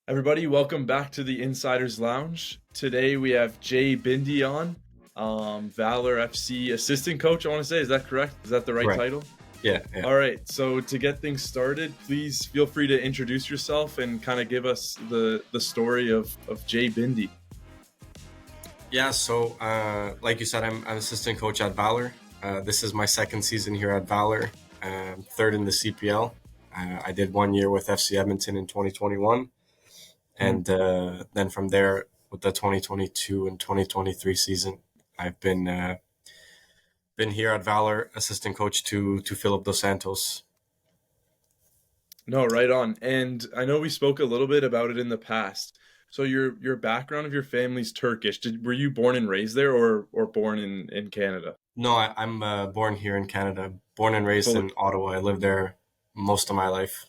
Everybody, welcome back to the Insiders Lounge. Today we have Jay Bhindi on, Valour FC assistant coach, I want to say. Is that correct? Is that the right Correct. title? Yeah. All right, so to get things started, please feel free to introduce yourself and kind of give us the story of Jay Bhindi. Yeah. So, like you said, I'm assistant coach at Valour. This is my second season here at Valour, third in the CPL. I did 1 year with FC Edmonton in 2021, and then from there with the 2022 and 2023 season, I've been here at Valour, assistant coach to Philip Dos Santos. No, right on. And I know we spoke a little bit about it in the past. So your background of your family's Turkish. Were you born and raised there or born in Canada? No, I'm born here in Canada, born and raised Fully. in Ottawa. I lived there most of my life.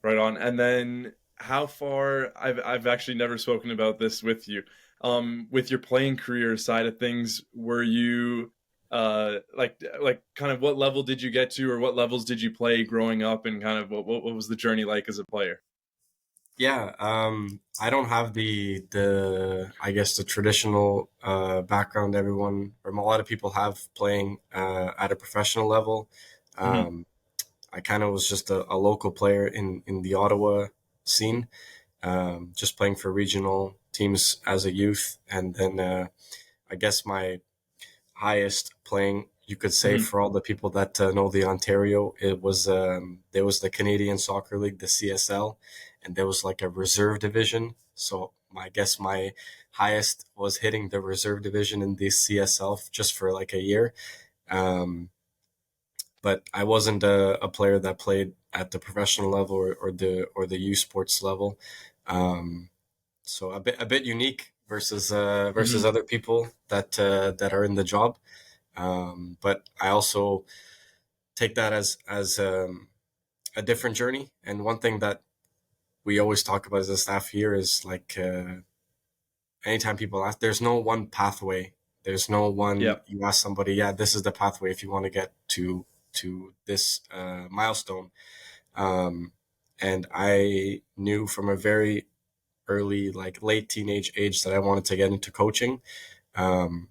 Right on. And then how far I've actually never spoken about this with you. With your playing career side of things, were you like kind of what level did you get to or what levels did you play growing up and kind of what was the journey like as a player? Yeah, I don't have the I guess the traditional background everyone or a lot of people have playing at a professional level. Hmm. Um, I kind of was just a local player in the Ottawa scene, just playing for regional teams as a youth, and then I guess my highest playing, you could say, Hmm. for all the people that know the Ontario, it was there was the Canadian Soccer League, the CSL, and there was like a reserve division. So I guess my highest was hitting the reserve division in the CSL just for like a year. Um, but I wasn't a player that played at the professional level or the U Sports level. Um, so a bit unique versus Hmm. other people that are in the job. But I also take that as a different journey. And one thing that we always talk about as a staff here is like anytime people ask, there's no one pathway. There's no one. Yeah. You ask somebody, yeah, this is the pathway if you want to get to this milestone. Um, and I knew from a very early, like late teenage age, that I wanted to get into coaching. Um,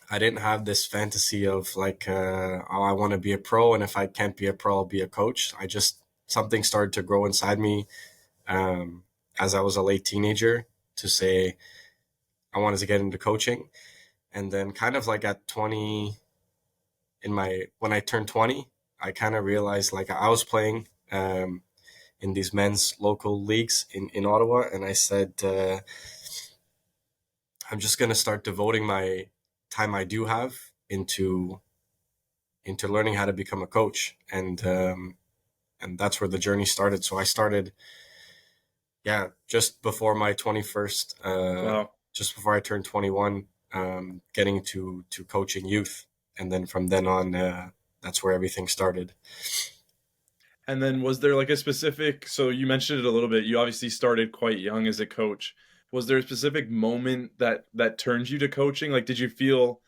I didn't have this fantasy of like, oh, I want to be a pro, and if I can't be a pro, I'll be a coach. I just something started to grow inside me as I was a late teenager to say I wanted to get into coaching, and then kind of like at 20, when I turned 20, I kind of realized like I was playing in these men's local leagues in Ottawa, and I said I'm just gonna start devoting my time I do have into learning how to become a coach, and that's where the journey started. So I started, yeah, just before my 21st, Wow. just before I turned 21, getting to coaching youth, and then from then on, that's where everything started. And then was there like a specific, so you mentioned it a little bit, you obviously started quite young as a coach. Was there a specific moment that turned you to coaching? Like did you feel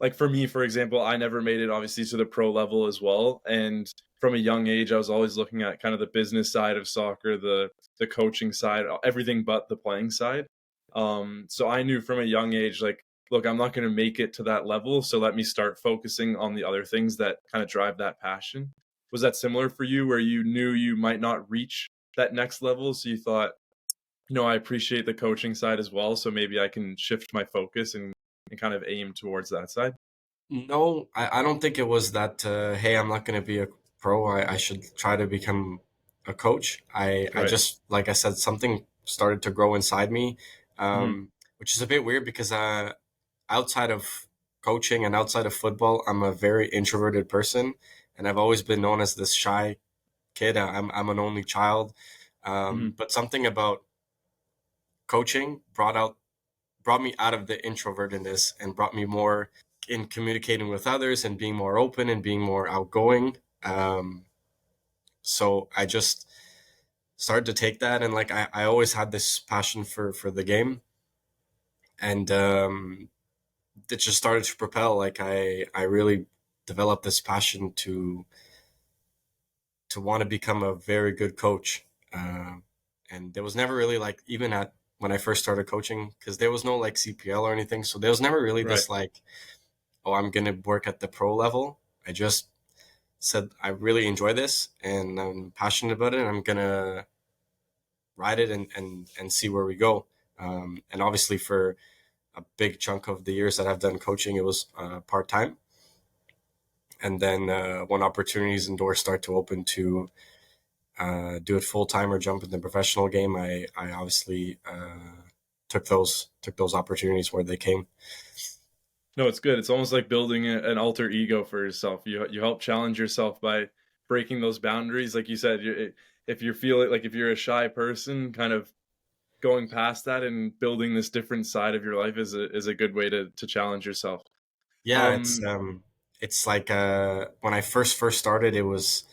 like for me, for example, I never made it obviously to the pro level as well. And from a young age, I was always looking at kind of the business side of soccer, the coaching side, everything but the playing side. So I knew from a young age, like, look, I'm not going to make it to that level. So let me start focusing on the other things that kind of drive that passion. Was that similar for you where you knew you might not reach that next level? So you thought, I appreciate the coaching side as well. So maybe I can shift my focus and kind of aim towards that side. No, I don't think it was that. Hey, I'm not going to be a pro. I should try to become a coach. I Right. just, like I said, something started to grow inside me, Hmm. which is a bit weird because outside of coaching and outside of football, I'm a very introverted person, and I've always been known as this shy kid. I'm an only child, Hmm. but something about coaching brought me out of the introvertedness and brought me more in communicating with others and being more open and being more outgoing. So I just started to take that, and like I always had this passion for the game, and it just started to propel. Like I really developed this passion to want to become a very good coach. and there was never really like, even at when I first started coaching, because there was no like CPL or anything, so there was never really Right. this like, oh, I'm gonna work at the pro level. I just said I really enjoy this and I'm passionate about it, and I'm gonna ride it and see where we go. And obviously, for a big chunk of the years that I've done coaching, it was part time. And then when opportunities and doors start to open to do it full time or jump in the professional game, I obviously took those opportunities where they came. No, it's good. It's almost like building an alter ego for yourself. You help challenge yourself by breaking those boundaries. Like you said, if you feel it, like if you're a shy person, kind of going past that and building this different side of your life is a good way to challenge yourself. Yeah, Um, it's like when I first started, it was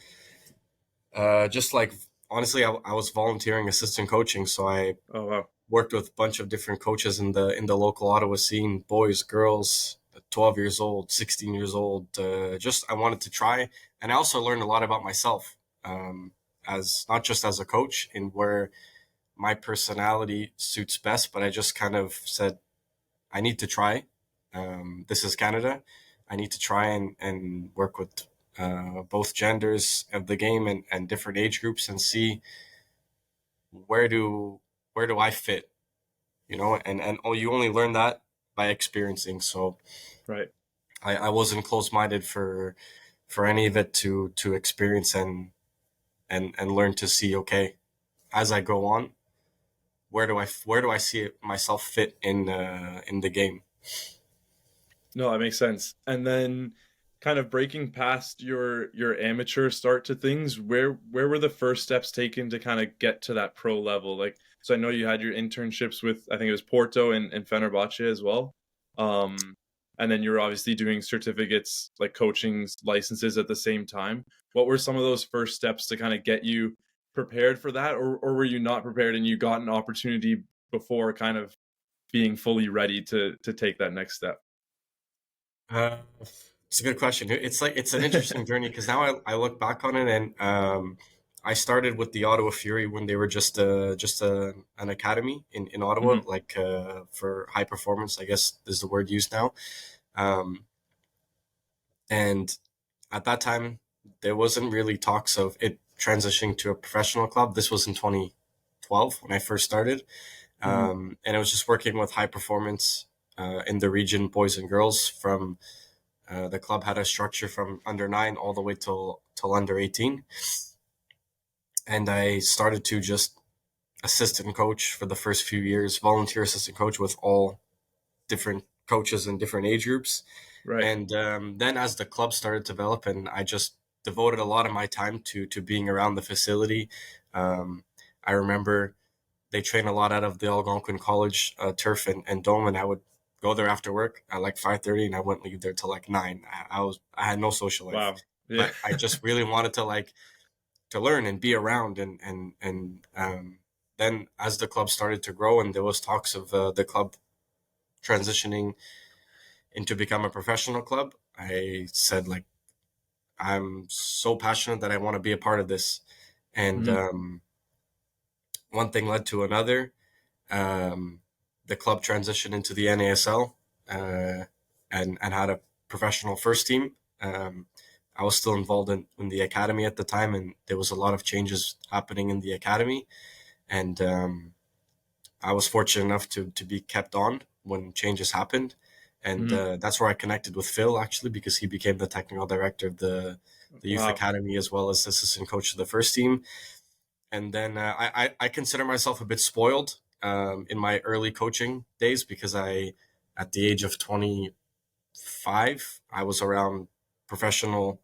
just like, honestly, I was volunteering assistant coaching, so I oh wow, worked with a bunch of different coaches in the local Ottawa scene, boys, girls, 12 years old, 16 years old. Just I wanted to try, and I also learned a lot about myself, as not just as a coach in where my personality suits best, but I just kind of said I need to try. This is Canada. I need to try and work with both genders of the game and different age groups and see where do I fit, and oh, you only learn that by experiencing. So right. I wasn't close minded for any of it to experience and learn to see, okay, as I go on, where do I see myself fit in the game. No, that makes sense. And then kind of breaking past your amateur start to things, where were the first steps taken to kind of get to that pro level? Like, so I know you had your internships with, I think it was Porto and Fenerbahce as well. Um, and then you're obviously doing certificates, like coaching licenses at the same time. What were some of those first steps to kind of get you prepared for that, or were you not prepared and you got an opportunity before kind of being fully ready to take that next step? Uh, it's a good question. It's like it's an interesting journey because now I look back on it, and I started with the Ottawa Fury when they were just an academy in Ottawa, Mhm. like for high performance, I guess is the word used now. Um, and at that time, there wasn't really talks of it transitioning to a professional club. This was in 2012 when I first started, Mhm. and I was just working with high performance in the region, boys and girls from. The club had a structure from under 9 all the way till under 18, and I started to just assistant coach for the first few years, volunteer assistant coach with all different coaches in different age groups. Right. And then as the club started to develop, and I just devoted a lot of my time to being around the facility. Um, I remember they train a lot out of the Algonquin College turf and dome, and I would go there after work at like 5:30, and I wouldn't leave there till like 9. I had no social life, Wow. Yeah. but I just really wanted to like to learn and be around, and then as the club started to grow, and there was talks of the club transitioning into become a professional club, I said like I'm so passionate that I want to be a part of this, and Mhm. one thing led to another. Um, the club transitioned into the NASL and had a professional first team. Um, I was still involved in the academy at the time, and there was a lot of changes happening in the academy. And I was fortunate enough to be kept on when changes happened. And Mhm. that's where I connected with Phil, actually, because he became the technical director of the youth Wow. academy as well as assistant coach of the first team. And then I consider myself a bit spoiled in my early coaching days because at the age of 25, I was around professional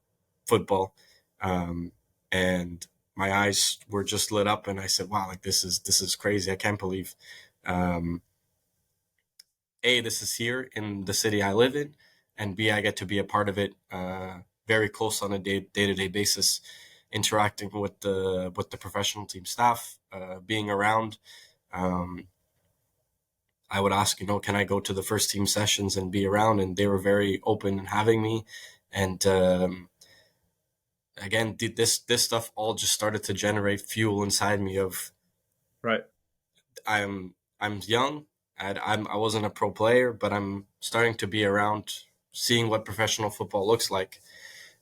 football, um, and my eyes were just lit up, and I said, "Wow, like this is crazy! I can't believe, um, a this is here in the city I live in, and b I get to be a part of it, very close on a day to day basis." Interacting with the professional team staff, being around. Um, I would ask, can I go to the first team sessions and be around? And they were very open in having me. And again, this stuff all just started to generate fuel inside me of Right. I'm young. I wasn't a pro player, but I'm starting to be around, seeing what professional football looks like,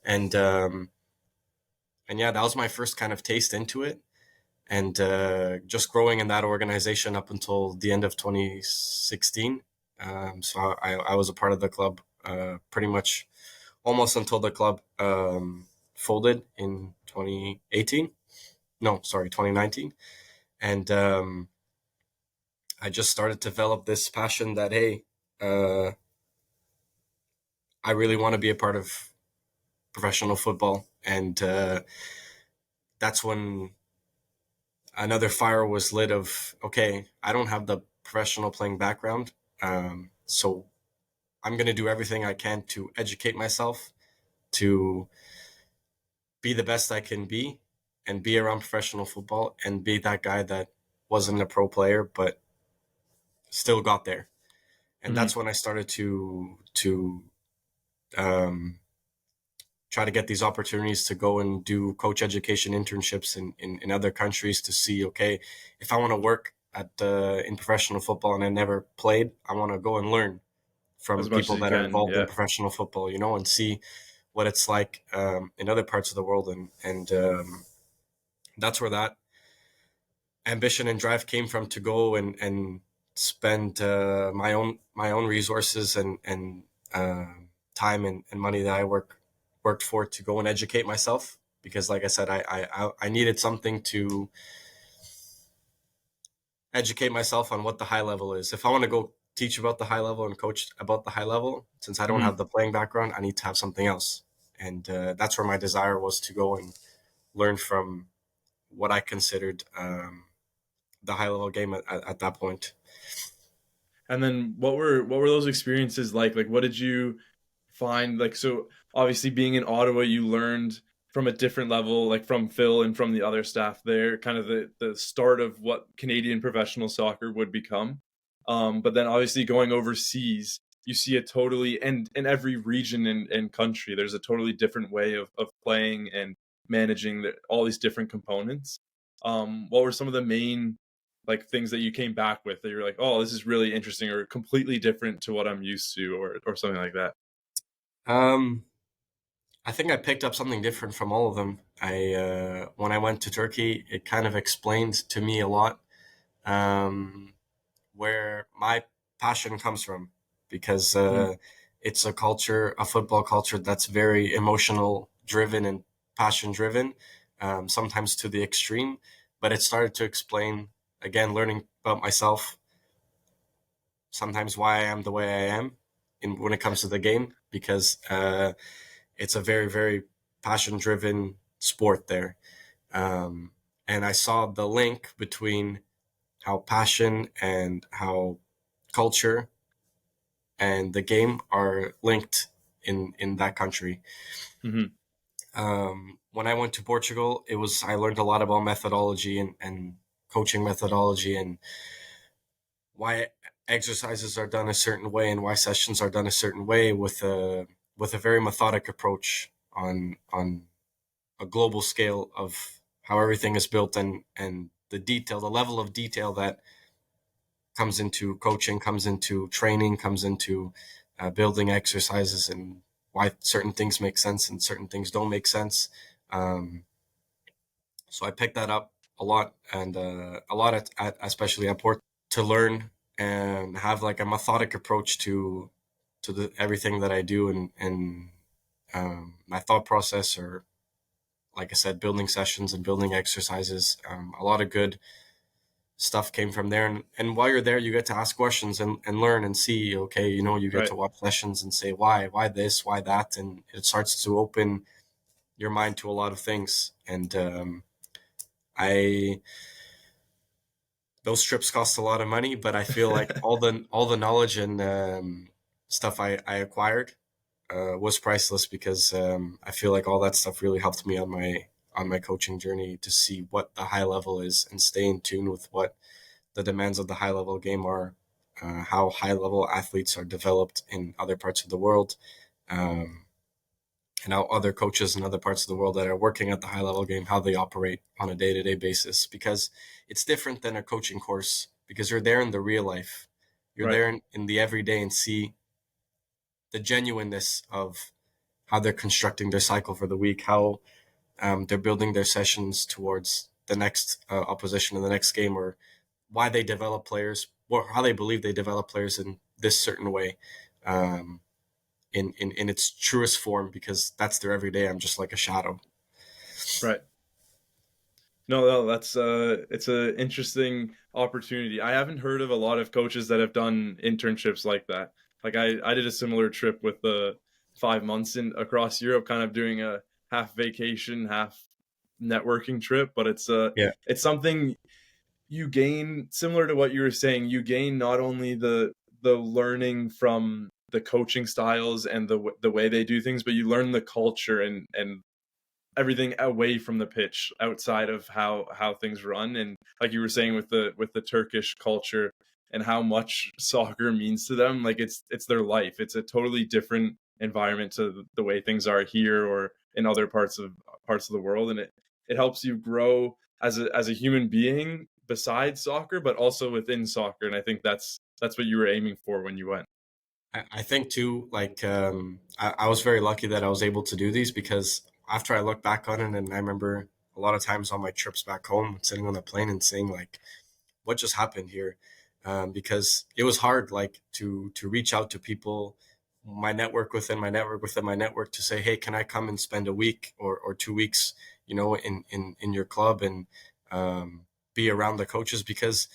and yeah, that was my first kind of taste into it, and just growing in that organization up until the end of 2016. So I was a part of the club pretty much almost until the club folded in 2018. No, sorry, 2019. And I just started to develop this passion that, hey, uh, I really want to be a part of professional football. And that's when another fire was lit of, okay, I don't have the professional playing background. So I'm going to do everything I can to educate myself, to be the best I can be, and be around professional football and be that guy that wasn't a pro player, but still got there. And Hmm. that's when I started to um, try to get these opportunities to go and do coach education internships in other countries to see, okay, if I want to work at in professional football and I never played, I want to go and learn from As much people as you that are can. involved in Yeah. professional football, and see what it's like in other parts of the world. And that's where that ambition and drive came from, to go and spend my own resources and uh, time and money that I worked for, to go and educate myself, because like I said, I needed something to educate myself on what the high level is. If I want to go teach about the high level and coach about the high level, since I don't have Hmm. the playing background, I need to have something else. And that's where my desire was, to go and learn from what I considered the high level game at that point. And then what were those experiences like? Like what did you find, like, so obviously being in Ottawa you learned from a different level, like from Phil and from the other staff there, kind of the start of what Canadian professional soccer would become. But then obviously going overseas, you see a totally, and in every region and country there's a totally different way of playing and managing all these different components. What were some of the main like things that you came back with that you're like, oh, this is really interesting or completely different to what I'm used to, or something like that? Um, I think I picked up something different from all of them. I When I went to Turkey, it kind of explained to me a lot, um, where my passion comes from, because Mm, it's a culture, a football culture, that's very emotional driven and passion driven, sometimes to the extreme. But it started to explain, again, learning about myself, sometimes why I am the way I am when it comes to the game, because it's a very, very passion driven sport there. Um, and I saw the link between how passion and how culture and the game are linked in that country. mhm. When I went to Portugal, I learned a lot about methodology and coaching methodology, and why exercises are done a certain way and why sessions are done a certain way, with a very methodic approach on a global scale of how everything is built, and the level of detail that comes into coaching, comes into training, comes into building exercises, and why certain things make sense and certain things don't make sense. Um, so I picked that up a lot, and a lot especially at Port, to learn and have like a methodic approach to everything that I do, and my thought process, or like I said, building sessions and building exercises. A lot of good stuff came from there. And while you're there, you get to ask questions and learn and see, okay, you get Right. to watch sessions and say, why this, why that? And it starts to open your mind to a lot of things. And I, those trips cost a lot of money, but I feel like all the knowledge and stuff I acquired was priceless, because I feel like all that stuff really helped me on my coaching journey, to see what the high level is and stay in tune with what the demands of the high level game are, how high level athletes are developed in other parts of the world, um, and how other coaches in other parts of the world that are working at the high level game, how they operate on a day-to-day basis, because it's different than a coaching course, because you're there in the real life. You're Right. there in the everyday and see the genuineness of how they're constructing their cycle for the week, how they're building their sessions towards the next opposition in the next game, or why they develop players, or how they believe they develop players in this certain way, um, in its truest form, because that's their everyday. I'm just like a shadow. Right. No, that's it's a interesting opportunity. I haven't heard of a lot of coaches that have done internships like that. Like I did a similar trip with the 5 months in across Europe, kind of doing a half vacation, half networking trip. But Yeah, it's something you gain similar to what you were saying. You gain not only the learning from the coaching styles and the way they do things, but you learn the culture and everything away from the pitch, outside of how things run. And like you were saying with the Turkish culture and how much soccer means to them, like it's their life. It's a totally different environment to the way things are here or in other parts of the world, and it helps you grow as a human being besides soccer, but also within soccer. And I think that's what you were aiming for when you went. I think too, like I was very lucky that I was able to do these, because after I look back on it, and I remember a lot of times on my trips back home, sitting on the plane and saying like, what just happened here? Because it was hard, like to reach out to people, my network within my network within my network, to say, hey, can I come and spend a week or 2 weeks, in your club, and be around the coaches, because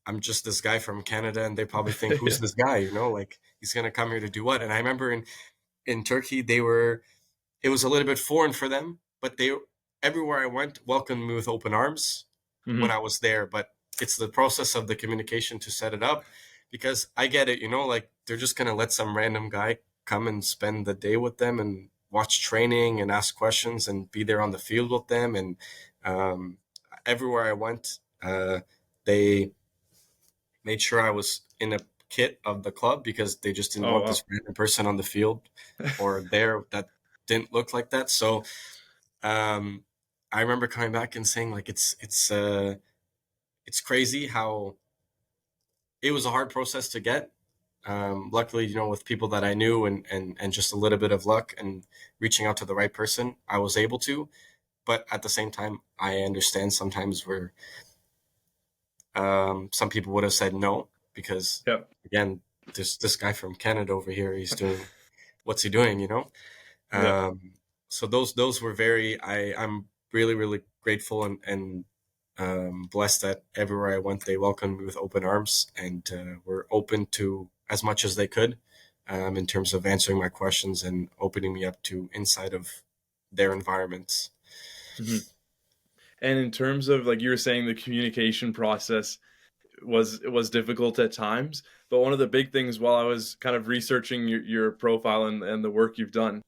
I'm just this guy from Canada, and they probably think, who's Yeah. this guy? Like, he's gonna come here to do what? And I remember in Turkey, it was a little bit foreign for them, but they everywhere I went welcomed me with open arms when Hmm. I was there. But it's the process of the communication to set it up, because I get it, like they're just gonna let some random guy come and spend the day with them and watch training and ask questions and be there on the field with them. And um, everywhere I went, they made sure I was in a kit of the club, because they just didn't Oh want this wow. random person on the field or there that didn't look like that. So um, I remember coming back and saying like, it's crazy how it was a hard process to get. Luckily, with people that I knew, and just a little bit of luck and reaching out to the right person, I was able to. But at the same time, I understand sometimes where some people would have said no, because Yeah. again, there's this guy from Canada over here. He's doing what's he doing? Yeah. Um, so those were very. I'm really really grateful and blessed that everywhere I went, they welcomed me with open arms, and were open to as much as they could, in terms of answering my questions and opening me up to inside of their environments. Hmm. And in terms of, like you were saying, the communication process was difficult at times. But one of the big things while I was kind of researching your profile and the work you've done,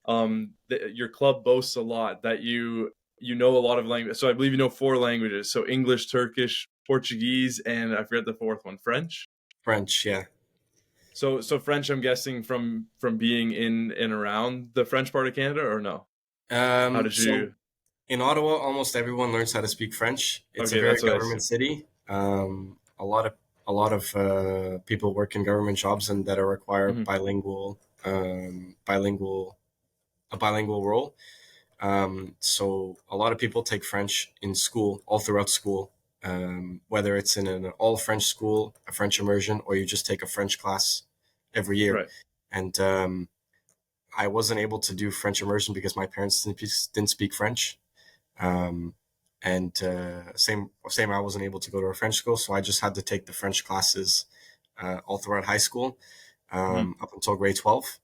your club boasts a lot that you know a lot of language. So I believe you know four languages. So English, Turkish, Portuguese, and I forget the fourth one, French. French, yeah. So French, I'm guessing from being in and around the French part of Canada, or no? How did So you? in Ottawa, almost everyone learns how to speak French. It's a Okay, very that's what I government assumed. city. A lot of people work in government jobs and that are require Hmm. a bilingual role. So a lot of people take French in school, all throughout school, whether it's in an all French school, a French immersion, or you just take a French class every year. Right. And I wasn't able to do French immersion because my parents didn't speak French. Um, and same, I wasn't able to go to a French school, so I just had to take the French classes all throughout high school, Hmm. up until grade 12,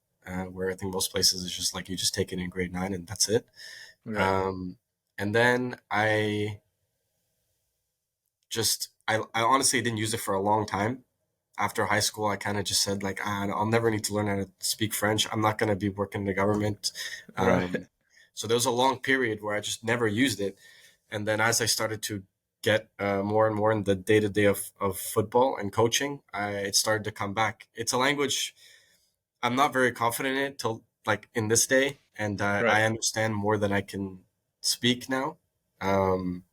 where I think most places is just like you just take it in grade 9 and that's it. Okay. Um, and then I honestly didn't use it for a long time. After high school, I kind of just said like, I'll never need to learn how to speak French. I'm not going to be working in the government. Right. Um, so there was a long period where I just never used it. And then as I started to get more and more in the day to day of football and coaching, it started to come back. It's a language I'm not very confident in it till like in this day, and Right. I understand more than I can speak now. Um,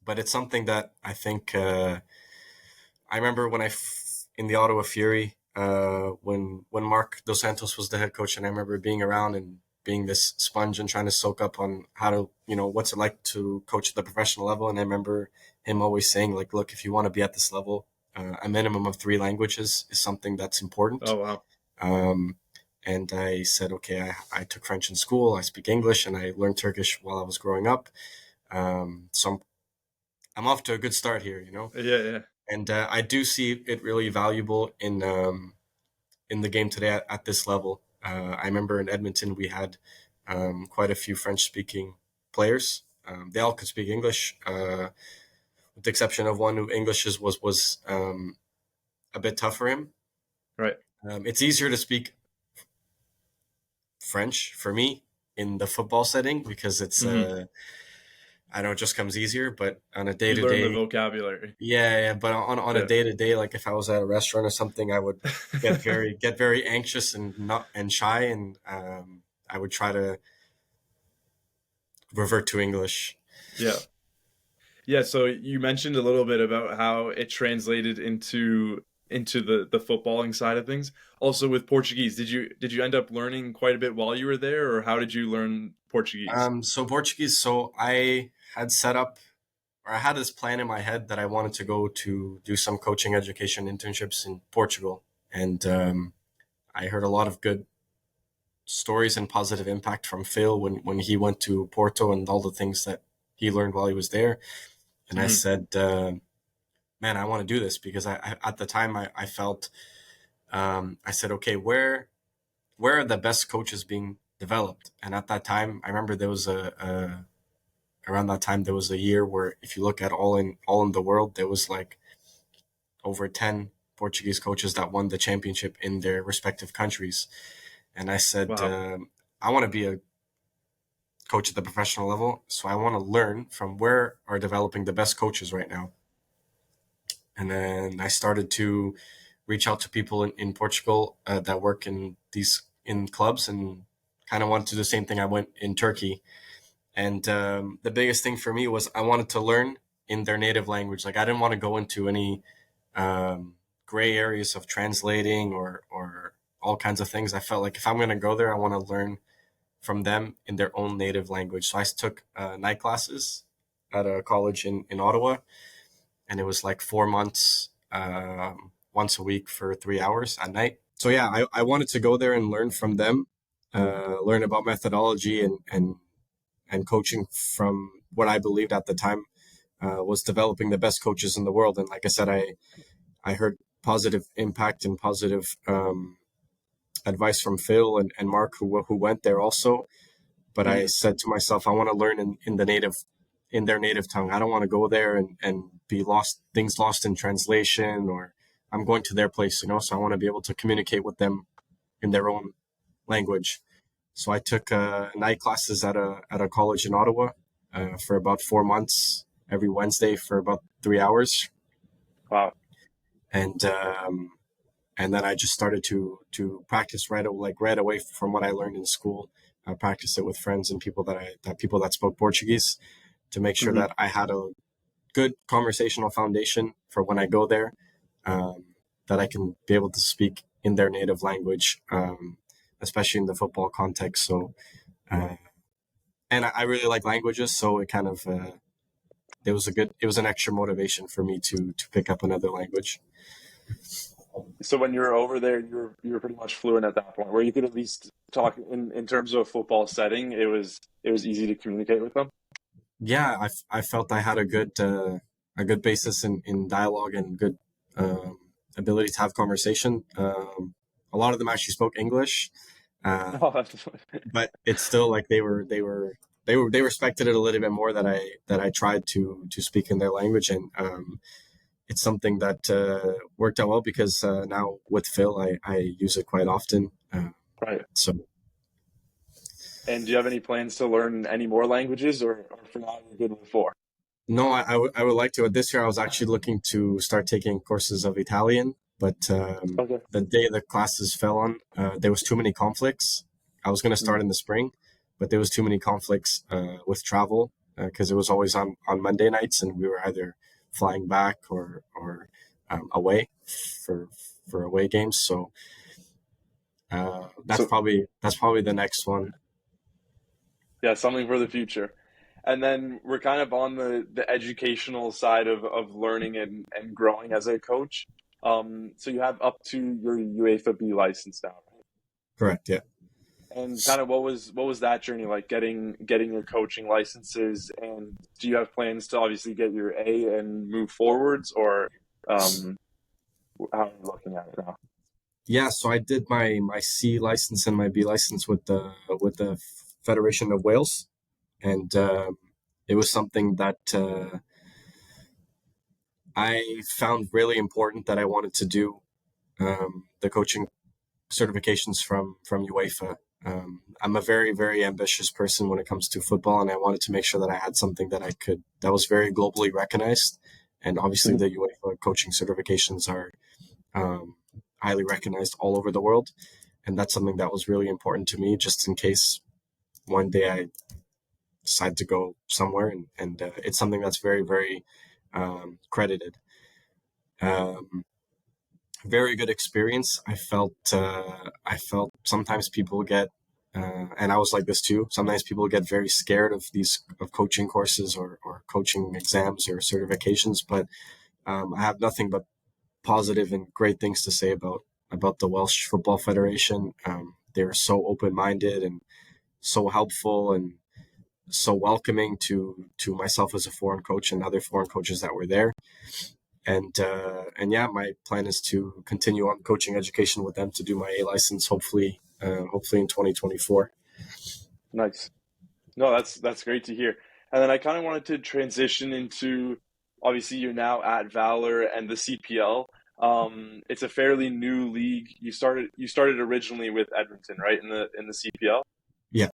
but it's something that I think I remember when in the Ottawa Fury, when Mark Dos Santos was the head coach, and I remember being around and being this sponge and trying to soak up on how to, what's it like to coach at the professional level. And I remember him always saying, like, look, if you want to be at this level, a minimum of 3 languages is something that's important. Oh, wow. Um, and I said, okay, I took French in school, I speak English, and I learned Turkish while I was growing up. So I'm off to a good start here, Yeah, yeah. and I do see it really valuable in the game today at this level. I remember in Edmonton we had quite a few French speaking players. They all could speak English, with the exception of one who English was a bit tough for him. Right. It's easier to speak French for me in the football setting because it's Mhm. I know it just comes easier, but on a day You to learn the day, vocabulary. yeah, but on a Yeah. day to day, like if I was at a restaurant or something, I would get very anxious and not and shy, and I would try to revert to English. Yeah. Yeah, so you mentioned a little bit about how it translated into the footballing side of things. Also with Portuguese, did you end up learning quite a bit while you were there, or how did you learn Portuguese? So Portuguese. So I had set up, or I had this plan in my head that I wanted to go to do some coaching education internships in Portugal, and I heard a lot of good stories and positive impact from Phil when he went to Porto and all the things that he learned while he was there. And I Mhm. said, man, I want to do this because at the time I felt, I said, okay, where are the best coaches being developed? And at that time, I remember there was around that time there was a year where if you look at all in the world, there was like over 10 Portuguese coaches that won the championship in their respective countries. And I said, Wow. I want to be a coach at the professional level, so I want to learn from where are developing the best coaches right now. And then I started to reach out to people in Portugal that work in clubs, and kind of wanted to do the same thing. I went in Turkey, and the biggest thing for me was I wanted to learn in their native language. Like I didn't want to go into any gray areas of translating or all kinds of things. I felt like if I'm going to go there, I want to learn from them in their own native language. So I took night classes at a college in Ottawa, and it was like 4 months, once a week for 3 hours at night. So yeah, I wanted to go there and learn from them, learn about methodology and coaching from what I believed at the time was developing the best coaches in the world. And like I said, I heard positive impact and positive advice from Phil and Mark who went there also. But I Mhm. said to myself, I want to learn in their native tongue. I don't want to go there and be things lost in translation, or I'm going to their place, so I want to be able to communicate with them in their own language. So I took night classes at a college in Ottawa for about 4 months, every Wednesday for about 3 hours. Wow. And and then I just started to practice right away from what I learned in school. I practiced it with friends and people that spoke Portuguese to make sure Mhm. that I had a good conversational foundation for when I go there, um, that I can be able to speak in their native language, especially in the football context. So, and I really like languages, so it kind of it was an extra motivation for me to pick up another language. So when you were over there, you were pretty much fluent at that point, where you could at least talk in terms of a football setting. It was easy to communicate with them. Yeah, I felt I had a good basis in dialogue and good um, ability to have conversation. A lot of them actually spoke English, uh, Oh, that's but it's still like they respected it a little bit more that I tried to speak in their language, and it's something that worked out well because now with Phil I use it quite often. right. So And do you have any plans to learn any more languages, or for now you're good with four? no, I would like to. This year I was actually looking to start taking courses of Italian, but Okay. the day the classes fell on, there was too many conflicts. I was going to start in the spring, but there was too many conflicts with travel because it was always on Monday nights, and we were either flying back or away for away games. So So that's probably the next one. yeah, something for the future. And then we're kind of on the educational side of learning and growing as a coach. So you have up to your UEFA B license now, right? Correct. Yeah. And kind of what was that journey like getting your coaching licenses? And do you have plans to obviously get your A and move forwards, or um, how are you looking at it now? Yeah, so I did my C license and my B license with the Federation of Wales, and it was something that I found really important that I wanted to do. The coaching certifications from UEFA. I'm a very ambitious person when it comes to football, and I wanted to make sure that I had something that was very globally recognized. And obviously, Mhm. the UEFA coaching certifications are um, highly recognized all over the world, and that's something that was really important to me, just in case one day I decide to go somewhere, and it's something that's very credited. Um, Very good experience. I felt sometimes people get, and I was like this too. Sometimes people get very scared of these of coaching courses or coaching exams or certifications. But I have nothing but positive and great things to say about the Welsh Football Federation. They're so open minded and so helpful and so welcoming to myself as a foreign coach and other foreign coaches that were there. And yeah, my plan is to continue on coaching education with them to do my A license, hopefully in 2024. Nice. No, that's great to hear. And then I kind of wanted to transition into obviously you're now at Valor and the CPL. It's a fairly new league. You started originally with Edmonton, right? In the CPL. Yeah,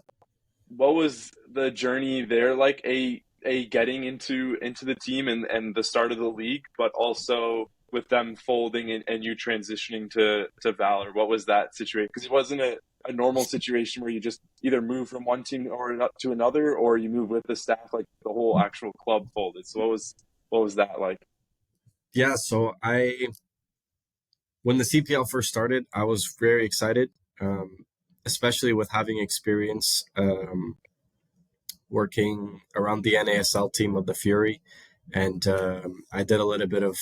What was the journey there like? A getting into the team and the start of the league, but also with them folding and you transitioning to Valor. What was that situation? Because it wasn't a normal situation where you just either move from one team or to another, or you move with the staff, like the whole actual club folded. So what was that like? yeah. So when the CPL first started, I was very excited, especially with having experience working around the NASL team of the Fury, and I did a little bit of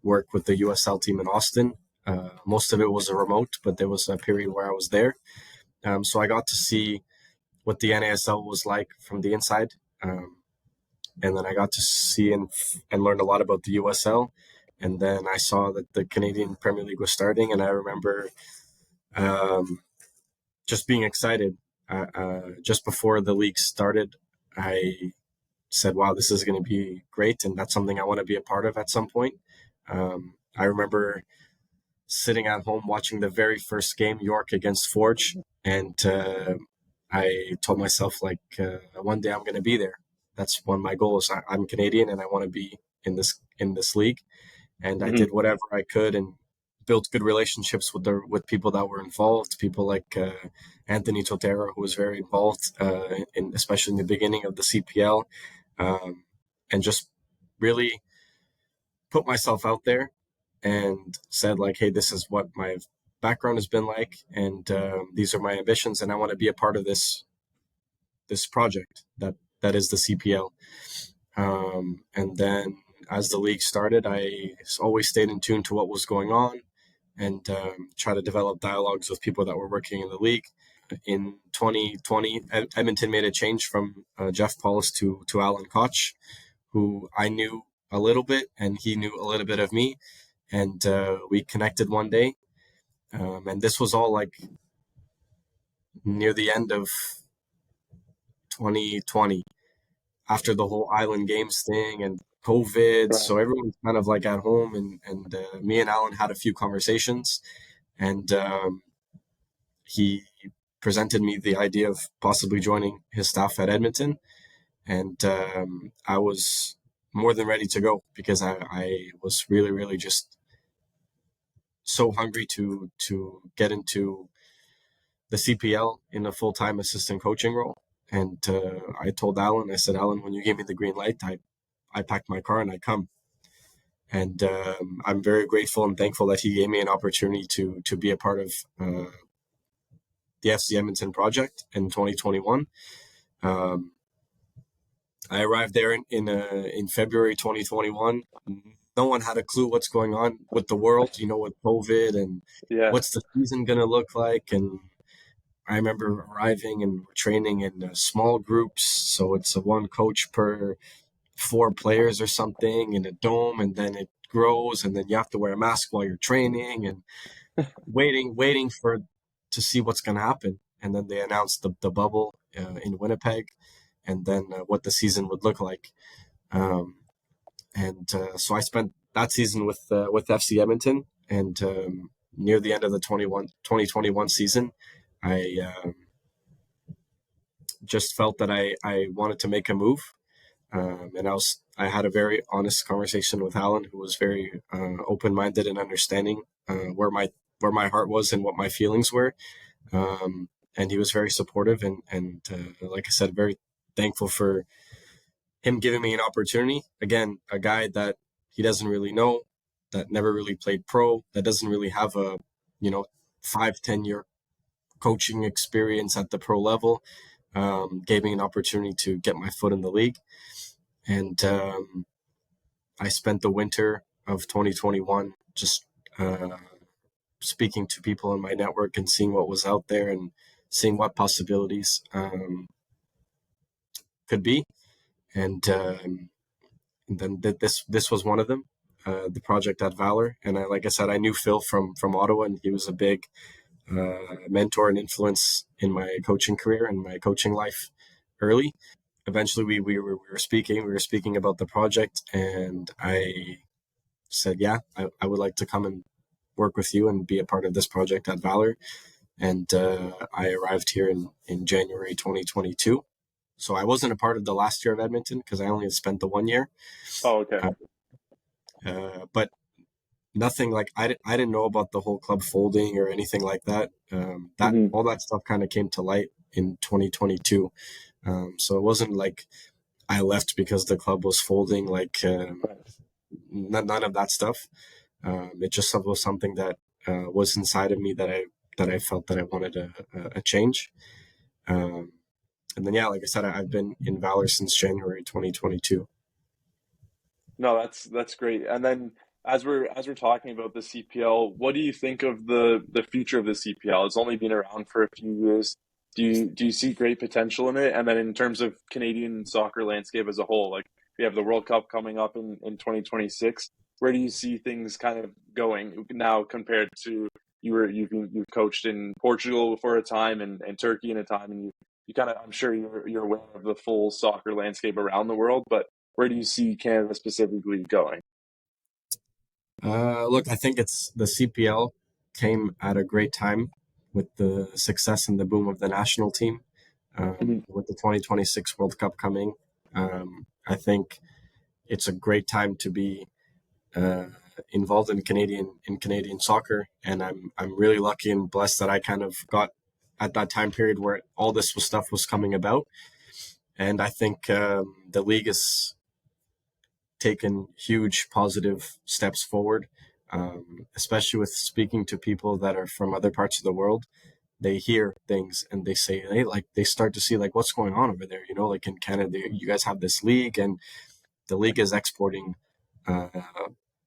work with the USL team in Austin. Most of it was a remote, but there was a period where I was there. So I got to see what the NASL was like from the inside. Um, and then I got to see and learn a lot about the USL. And then I saw that the Canadian Premier League was starting, and I remember um, just being excited. Just before the league started, I said, "Wow, this is going to be great, and that's something I want to be a part of at some point." I remember sitting at home watching the very first game, York against Forge, and I told myself like, one day I'm going to be there. That's one of my goals. I'm Canadian and I want to be in this league. And I Hmm. did whatever I could and built good relationships with people that were involved. People like Anthony Totero, who was very involved, especially in the beginning of the CPL, um, and just really put myself out there and said like, hey, this is what my background has been like, and these are my ambitions, and I want to be a part of this project that is the CPL. And then as the league started, I always stayed in tune to what was going on and try to develop dialogues with people that were working in the league. In 2020, Edmonton made a change from Jeff Paulus to Alan Koch, who I knew a little bit, and he knew a little bit of me, and we connected one day. And this was all like near the end of 2020, after the whole Island Games thing and COVID. Right. So everyone's kind of like at home, and me and Alan had a few conversations, and he presented me the idea of possibly joining his staff at Edmonton, and I was more than ready to go because I was really just so hungry to get into the CPL in a full-time assistant coaching role. And I told Alan, I said, Alan, when you gave me the green light, I packed my car and I come. And I'm very grateful and thankful that he gave me an opportunity to be a part of the FC Edmonton project in 2021. I arrived there in February 2021. No one had a clue what's going on with the world, with COVID and Yeah. what's the season going to look like. And I remember arriving and training in small groups. So it's a one coach per 4 players or something in a dome, and then it grows, and then you have to wear a mask while you're training and waiting to see what's going to happen. And then they announced the bubble in Winnipeg, and then what the season would look like. So I spent that season with FC Edmonton, and near the end of the 2021 season, I just felt that I wanted to make a move. And I had a very honest conversation with Alan, who was very open-minded and understanding where my heart was and what my feelings were. And he was very supportive and like I said, very thankful for him giving me an opportunity. Again, a guy that he doesn't really know, that never really played pro, that doesn't really have a 5-10 year coaching experience at the pro level, gave me an opportunity to get my foot in the league. And I spent the winter of 2021 just speaking to people in my network and seeing what was out there and seeing what possibilities could be. And then this was one of them, the project at Valour. And like I said, I knew Phil from Ottawa, and he was a big mentor and influence in my coaching career and my coaching life early. Eventually we were speaking about the project, and I said, yeah, I would like to come and work with you and be a part of this project at Valour. And I arrived here in January 2022. So I wasn't a part of the last year of Edmonton because I only spent the 1 year. Oh, okay. But nothing like I didn't know about the whole club folding or anything like that. All that stuff kind of came to light in 2022. So it wasn't like I left because the club was folding, like none of that stuff. It just was something that was inside of me that I felt that I wanted a change. And then, yeah, like I said, I've been in Valour since January 2022. No, that's great. And then as we're talking about the CPL, what do you think of the future of the CPL? It's only been around for a few years. Do you see great potential in it? And then in terms of Canadian soccer landscape as a whole, like we have the World Cup coming up in 2026. Where do you see things kind of going now compared to you've coached in Portugal for a time and Turkey in a time, and you kind of, I'm sure you're aware of the full soccer landscape around the world, but where do you see Canada specifically going? Look, I think it's the CPL came at a great time with the success and the boom of the national team, Mhm. with the 2026 World Cup coming. I think it's a great time to be uh, involved in Canadian soccer, and I'm really lucky and blessed that I kind of got at that time period where all this stuff was coming about. And I think the league has taken huge positive steps forward, especially with speaking to people that are from other parts of the world. They hear things and they say, hey, like they start to see like what's going on over there. Like in Canada, you guys have this league, and the league is exporting uh,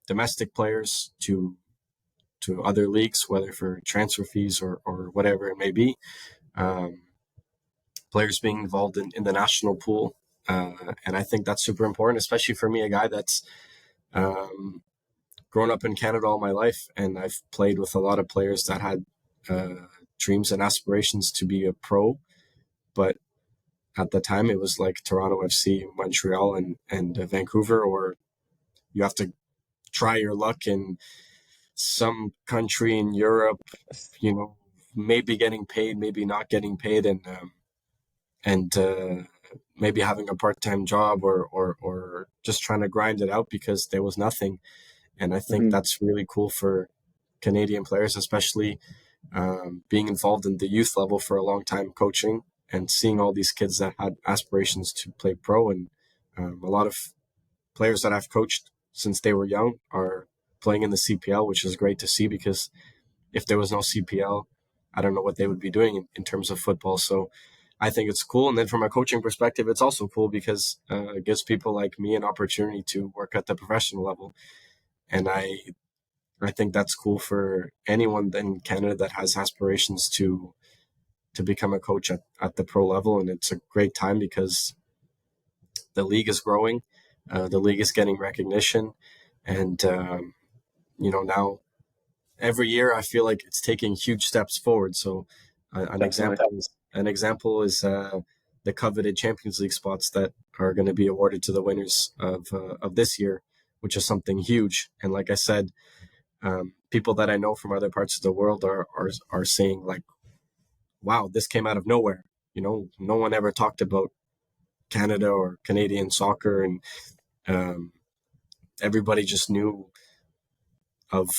domestic players to other leagues, whether for transfer fees or whatever it may be. Um, Players being involved in the national pool. And I think that's super important, especially for me, a guy that's um, grown up in Canada all my life. And I've played with a lot of players that had dreams and aspirations to be a pro. But at the time, it was like Toronto FC, Montreal, and Vancouver, or you have to try your luck in some country in Europe, maybe getting paid, maybe not getting paid, and maybe having a part-time job or just trying to grind it out because there was nothing. And I think Mhm. that's really cool for Canadian players, especially being involved in the youth level for a long time, coaching and seeing all these kids that had aspirations to play pro, and a lot of players that I've coached since they were young are playing in the CPL, which is great to see, because if there was no CPL, I don't know what they would be doing in terms of football. So I think it's cool. And then from a coaching perspective, it's also cool because it gives people like me an opportunity to work at the professional level. And I think that's cool for anyone in Canada that has aspirations to become a coach at the pro level. And it's a great time because the league is growing, the league is getting recognition, and now every year I feel like it's taking huge steps forward. So an Definitely. example is the coveted Champions League spots that are going to be awarded to the winners of this year, which is something huge. And like I said, people that I know from other parts of the world are saying like, "Wow, this came out of nowhere." No one ever talked about Canada or Canadian soccer, and um, everybody just knew of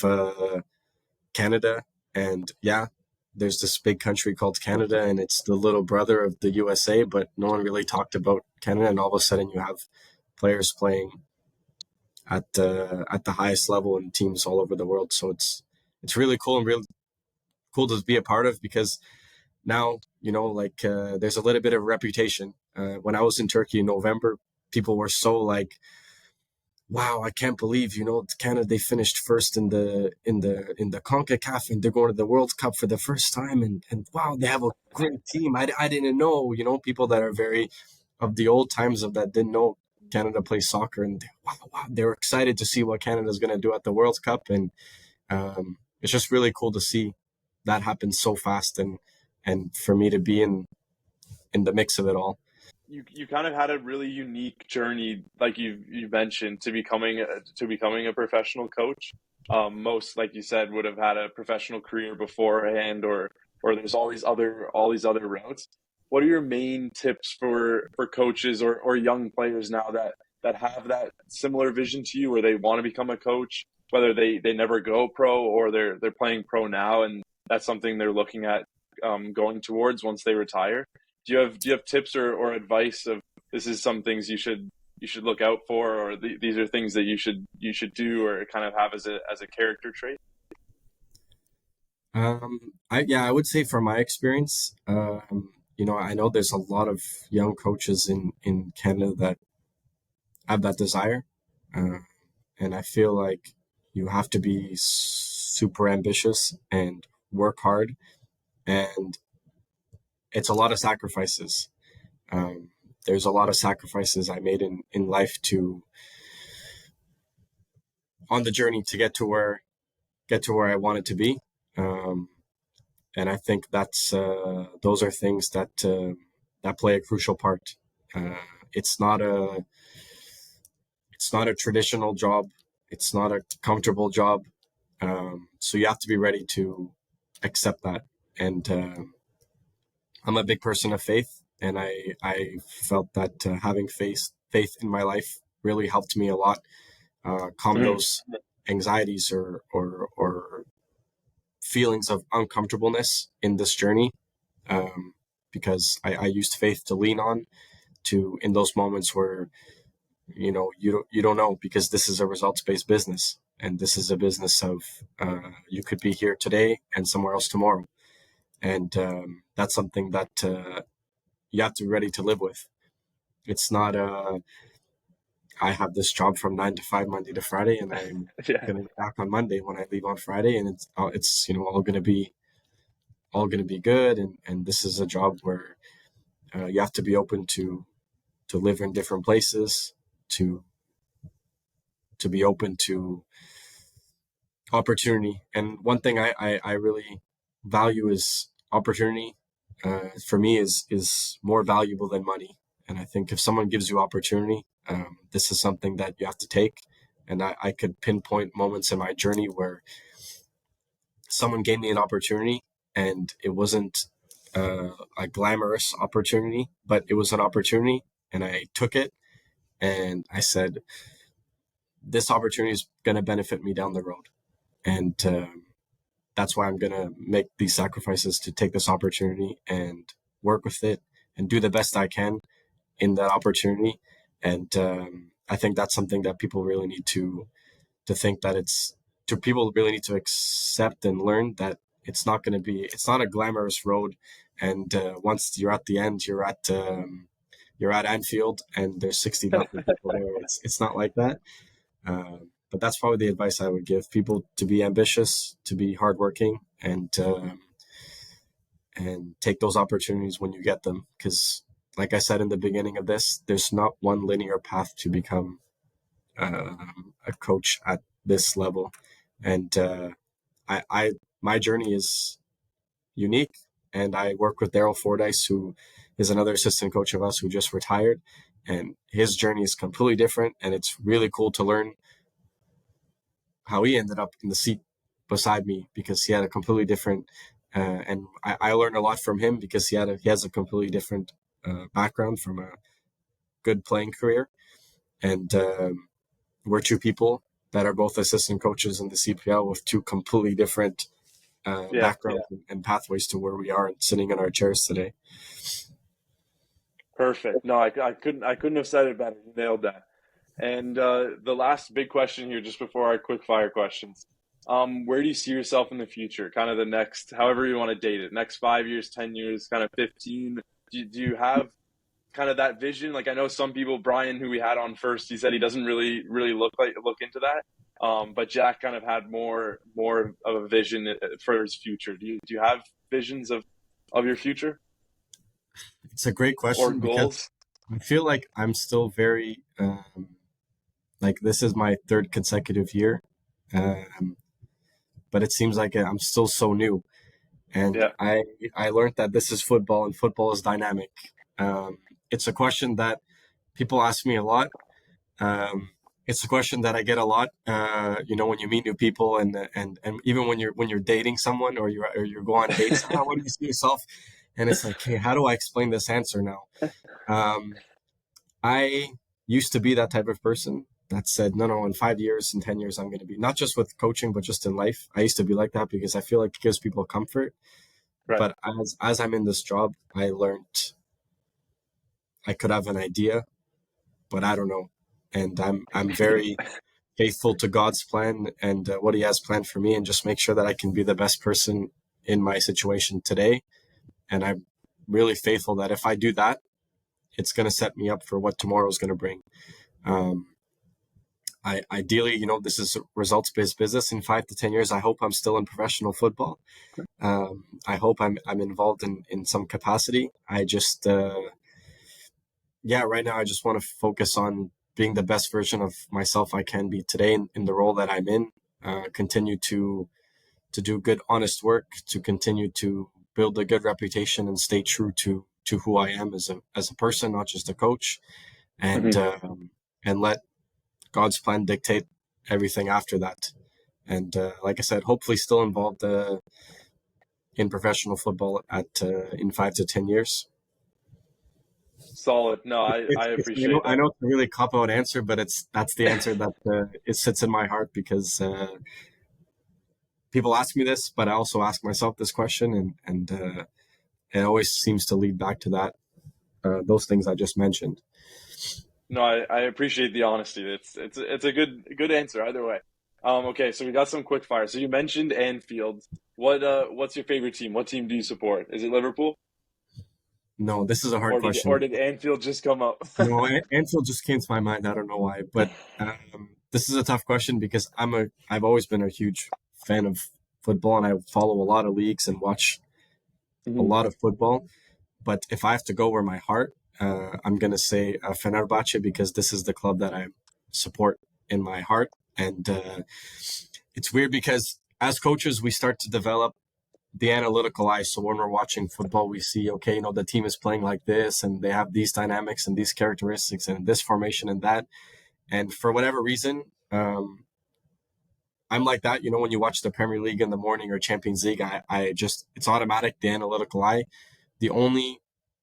Canada. And yeah, there's this big country called Canada, and it's the little brother of the USA, but no one really talked about Canada. And all of a sudden, you have players playing at the highest level in teams all over the world. So it's really cool and really cool to be a part of, because now like there's a little bit of reputation. When I was in Turkey in November, people were so like, wow, I can't believe Canada, they finished first in the CONCACAF, and they're going to the World Cup for the first time, and wow, they have a great team. I didn't know, people that are very of the old times of that didn't know Canada plays soccer, and wow, they were excited to see what Canada's going to do at the World Cup. And it's just really cool to see that happen so fast, and for me to be in the mix of it all. You kind of had a really unique journey, like you mentioned, to becoming a professional coach. Most, like you said, would have had a professional career beforehand, or there's all these other routes. What are your main tips for coaches or young players now that have that similar vision to you, where they want to become a coach, whether they never go pro or they're playing pro now, and that's something they're looking at going towards once they retire? Do you have tips or advice of, this is some things you should look out for, or these are things that you should do, or kind of have as a character trait? I would say from my experience, I know there's a lot of young coaches in Canada that have that desire, uh, and I feel like you have to be super ambitious and work hard, and it's a lot of sacrifices. Um, there's a lot of sacrifices I made in life to on the journey to get to where I wanted to be. Um, and I think those are things that play a crucial part. Uh, it's not a it's not a traditional job. It's not a comfortable job. So you have to be ready to accept that. And I'm a big person of faith, and I felt that having faith in my life really helped me a lot, calm Mhm. those anxieties or feelings of uncomfortableness in this journey, um, because I used faith to lean on to in those moments where you don't know, because this is a results based business, and this is a business of you could be here today and somewhere else tomorrow, and that's something that you have to be ready to live with. It's not I have this job from 9 to 5 Monday to Friday, and I'm Yeah. gonna be back on Monday when I leave on Friday, and it's all gonna be good, and this is a job where you have to be open to live in different places, to be open to opportunity. And one thing I really value is opportunity. For me, is more valuable than money. And I think if someone gives you opportunity, this is something that you have to take. And I could pinpoint moments in my journey where someone gave me an opportunity, and it wasn't a glamorous opportunity, but it was an opportunity, and I took it, and I said, this opportunity is going to benefit me down the road. And that's why I'm gonna make these sacrifices to take this opportunity and work with it and do the best I can in that opportunity. And I think that's something that people really need to think that people really need to accept and learn that it's not a glamorous road. And once you're at the end, you're at Anfield and there's 60,000 people there. It's not like that. But that's probably the advice I would give people: to be ambitious, to be hardworking, and take those opportunities when you get them. Because, like I said in the beginning of this, there's not one linear path to become a coach at this level. And I my journey is unique, and I work with Daryl Fordyce, who is another assistant coach of us who just retired, and his journey is completely different. And it's really cool to learn how he ended up in the seat beside me, because he had a completely different and I learned a lot from him because he has a completely different background from a good playing career. And we're two people that are both assistant coaches in the CPL with two completely different backgrounds and pathways to where we are and sitting in our chairs today. Perfect. No, I couldn't have said it better. You nailed that. And the last big question here, just before our quick fire questions, where do you see yourself in the future? Kind of the next, however you want to date it, next 5 years, 10 years, kind of 15. Do you have kind of that vision? Like, I know some people, Brian, who we had on first, he said he doesn't really look into that. But Jack kind of had more of a vision for his future. Do you have visions of your future It's a great or question because goals? I feel like I'm still very like this is my third consecutive year, um, but it seems like I'm still so new. And Yeah. I learned that this is football and football is dynamic. It's a question that people ask me a lot. Um, it's a question that I get a lot. When you meet new people and even when you're dating someone or you go on dates, what do you see yourself? And it's like, hey, how do I explain this answer now? Um, I used to be that type of person that said, no, in 5 years, in 10 years, I'm going to be, not just with coaching, but just in life. I used to be like that because I feel like it gives people comfort. Right. But as I'm in this job, I learned I could have an idea, but I don't know. And I'm very faithful to God's plan and what He has planned for me, and just make sure that I can be the best person in my situation today. And I'm really faithful that if I do that, it's going to set me up for what tomorrow is going to bring. Um, I ideally, this is results-based business. In 5 to 10 years, I hope I'm still in professional football. I hope I'm involved in some capacity. I just right now I just want to focus on being the best version of myself I can be today in the role that I'm in. Continue to do good, honest work, to continue to build a good reputation and stay true to who I am as a person, not just a coach, and Mhm. and let God's plan dictate everything after that. And like I said, hopefully still involved in professional football at in 5 to 10 years. Solid. No, I appreciate I that. know it's a really cop out answer, but that's the answer that it sits in my heart, because people ask me this, but I also ask myself this question, and it always seems to lead back to those things I just mentioned. No, I appreciate the honesty. It's a good answer either way. Okay, so we got some quick fire. So you mentioned Anfield. What's your favorite team? What team do you support? Is it Liverpool? No, this is a hard Or question. did Anfield just come up? No, Anfield just came to my mind. I don't know why, but this is a tough question because I've always been a huge fan of football, and I follow a lot of leagues and watch a Mhm. lot of football. But if I have to go where my heart, I'm gonna say Fenerbahce, because this is the club that I support in my heart. And it's weird because as coaches, we start to develop the analytical eye. So when we're watching football, we see, okay, the team is playing like this, and they have these dynamics and these characteristics and this formation and that. And for whatever reason, I'm like that. When you watch the Premier League in the morning or Champions League, I just, it's automatic, the analytical eye. The only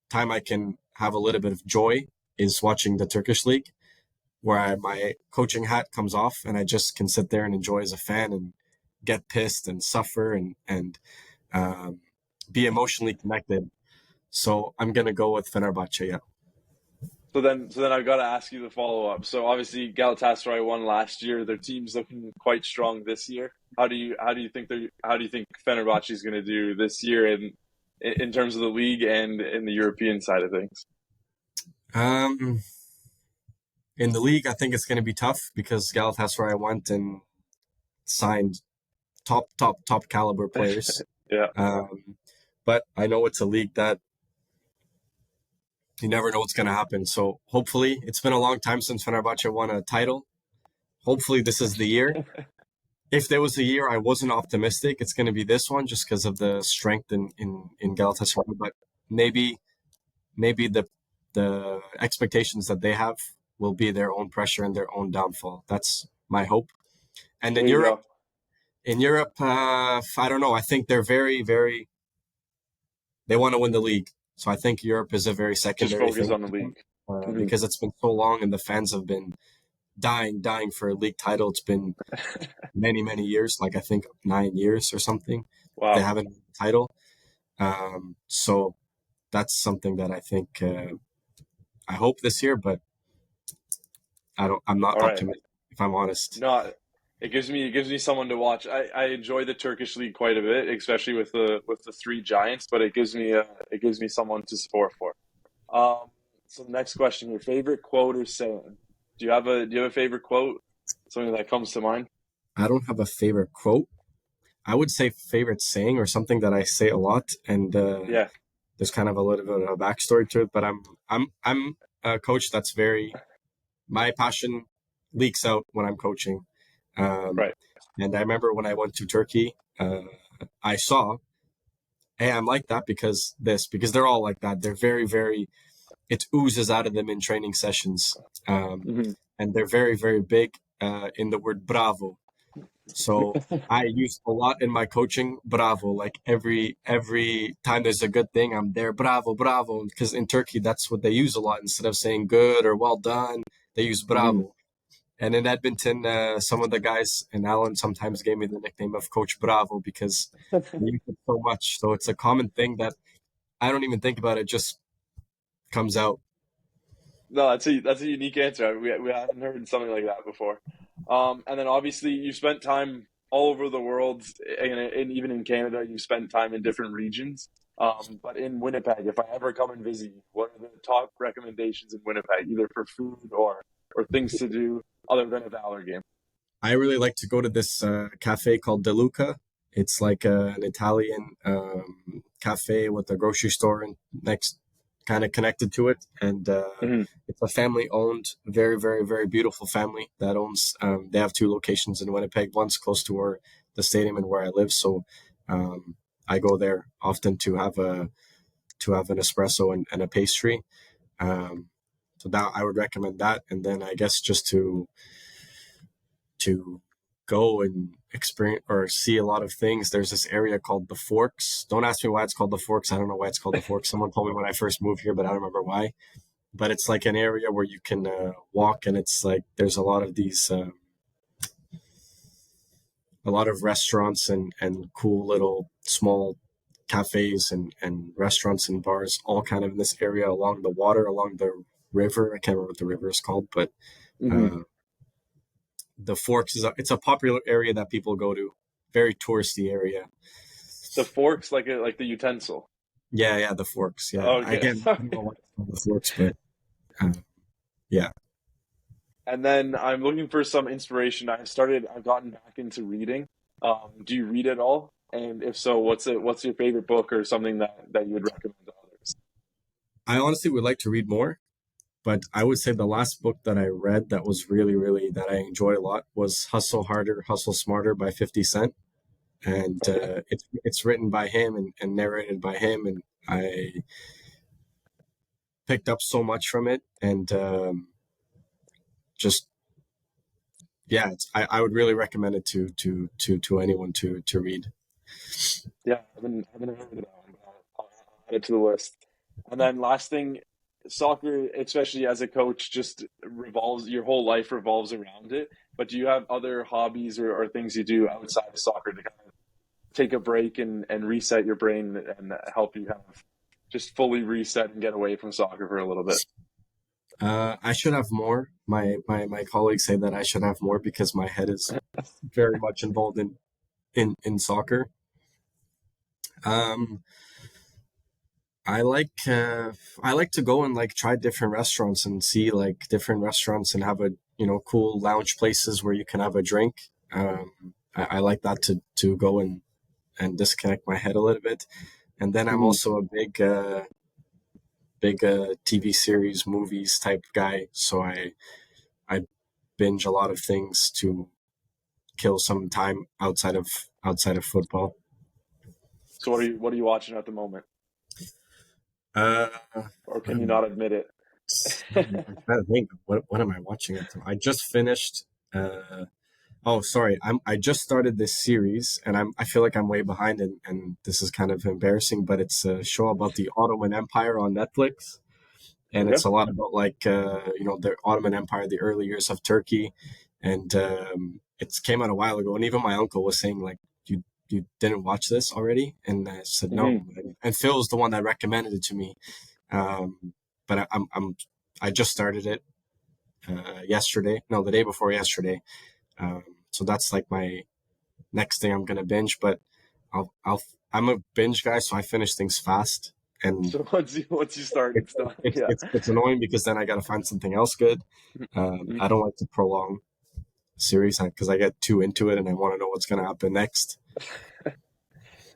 time I can have a little bit of joy is watching the Turkish league, where my coaching hat comes off and I just can sit there and enjoy as a fan and get pissed and suffer and um, be emotionally connected. So I'm gonna go with Fenerbahce. Yeah. So then I've got to ask you the follow up. So obviously Galatasaray won last year. Their team's looking quite strong this year. How do you think Fenerbahce is going to do this year in terms of the league and in the European side of things? Um, in the league, I think it's gonna be tough because Galatasaray went and signed top caliber players. Yeah, Um, but I know it's a league that you never know what's going to happen. So hopefully, it's been a long time since Fenerbahce won a title. Hopefully, this is the year. If there was a year I wasn't optimistic, it's going to be this one just because of the strength in Galatasaray. But maybe the expectations that they have will be their own pressure and their own downfall. That's my hope. And there you go. In Europe, I don't know. I think they're very they want to win the league. So I think Europe is a very Just secondary focus thing on the league. Hmm. because it's been so long and the fans have been dying for a league title. It's been many years, like I think 9 years or something. They Wow. haven't won the title. So that's something that I think I hope this year, but I'm not All right. optimistic if I'm honest. No, it gives me someone to watch. I enjoy the Turkish league quite a bit, especially with the three giants. But it gives me someone to support for. Um, so the next question, your favorite quote or saying? Do you have a favorite quote? Something that comes to mind? I don't have a favorite quote. I would say favorite saying or something that I say a lot, and Yeah. there's kind of a little bit of a backstory to it. But I'm a coach that's very my passion leaks out when I'm coaching. Um, Right. and I remember when I went to Turkey, I saw, hey, I'm like that because they're all like that. They're very, it oozes out of them in training sessions. Hmm. And they're very big in the word bravo. So I use a lot in my coaching, bravo. Like every time there's a good thing, I'm there, bravo. Because in Turkey, that's what they use a lot. Instead of saying good or well done, they use Hmm. bravo. And in Edmonton, some of the guys and Alan sometimes gave me the nickname of Coach Bravo because they use it so much. So it's a common thing that I don't even think about it; just comes out. No, that's a unique answer. We haven't heard something like that before. And then obviously you spent time all over the world, and even in Canada, you spent time in different regions. But in Winnipeg, if I ever come and visit you, what are the top recommendations in Winnipeg, either for food or things to do other than a Valor game? I really like to go to this cafe called De Luca. It's like an Italian cafe with a grocery store and next, kind of connected to it, and Hmm. it's a family-owned, very beautiful family that owns. They have two locations in Winnipeg. One's close to where the stadium and where I live, so um, I go there often to have an espresso and a pastry. Um, so that I would recommend that, and then I guess just to go and experience or see a lot of things. There's this area called the Forks. Don't ask me why it's called the Forks. I don't know why it's called the Forks. Someone told me when I first moved here, but I don't remember why. But it's like an area where you can walk, and it's like there's a lot of restaurants and cool little small cafes and restaurants and bars, all kind of in this area along the water, along the river. I can't remember what the river is called, but Hmm. uh, the Forks it's a popular area that people go to. Very touristy area. The forks, like the utensil. Yeah, the Forks. Yeah, Okay. again, I don't know why it's called the Forks, but uh, yeah. And then I'm looking for some inspiration. I've gotten back into reading. Do you read at all? And if so, what's your favorite book or something that you would recommend to others? I honestly would like to read more, but I would say the last book that I read that was really that I enjoyed a lot was Hustle Harder, Hustle Smarter by 50 Cent. And Okay. it's written by him and narrated by him, and I picked up so much from it, and just yeah, I would really recommend it to anyone to read. Yeah, I haven't heard of that one, but I'll add it to the list. And then last thing, soccer, especially as a coach, just revolves your whole life revolves around it. But do you have other hobbies or things you do outside of soccer to kind of take a break and reset your brain and help you kind of just fully reset and get away from soccer for a little bit? I should have more. My colleagues say that I should have more because my head is very much involved in soccer. Um, I like to go and like try different restaurants and see like different restaurants and have a cool lounge places where you can have a drink. I like that to go and disconnect my head a little bit. And then I'm Mhm. also a big TV series movies type guy, so I binge a lot of things to kill some time outside of football. So what are you watching at the moment, Uh, or what can you am not admit it? I'm trying to think. What am I watching at the I just finished. Oh, sorry. I just started this series, and I feel like I'm way behind, and this is kind of embarrassing. But it's a show about the Ottoman Empire on Netflix, and Okay. it's a lot about like the Ottoman Empire, the early years of Turkey, and it came out a while ago. And even my uncle was saying like, you didn't watch this already, and I said no. Hmm. And Phil was the one that recommended it to me. But I just started it yesterday. No, the day before yesterday. Um, so that's like my next thing I'm gonna binge. But I'm a binge guy, so I finish things fast, and So once you start, it, it's done. Yeah. it's annoying because then I gotta find something else good. I don't like to prolong a series because I get too into it and I want to know what's gonna happen next.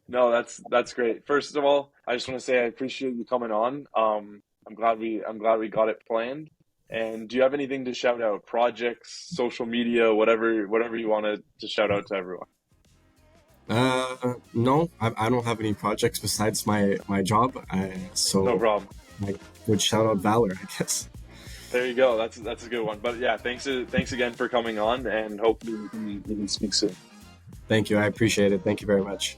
No, that's great. First of all, I just want to say I appreciate you coming on. I'm glad we got it planned. And do you have anything to shout out? Projects, social media, whatever you wanted to shout out to everyone. No, I don't have any projects besides my job. No So problem. I would shout out Valor, I guess. There you go. That's a good one. But yeah, thanks again for coming on, and hopefully we can speak soon. Thank you. I appreciate it. Thank you very much.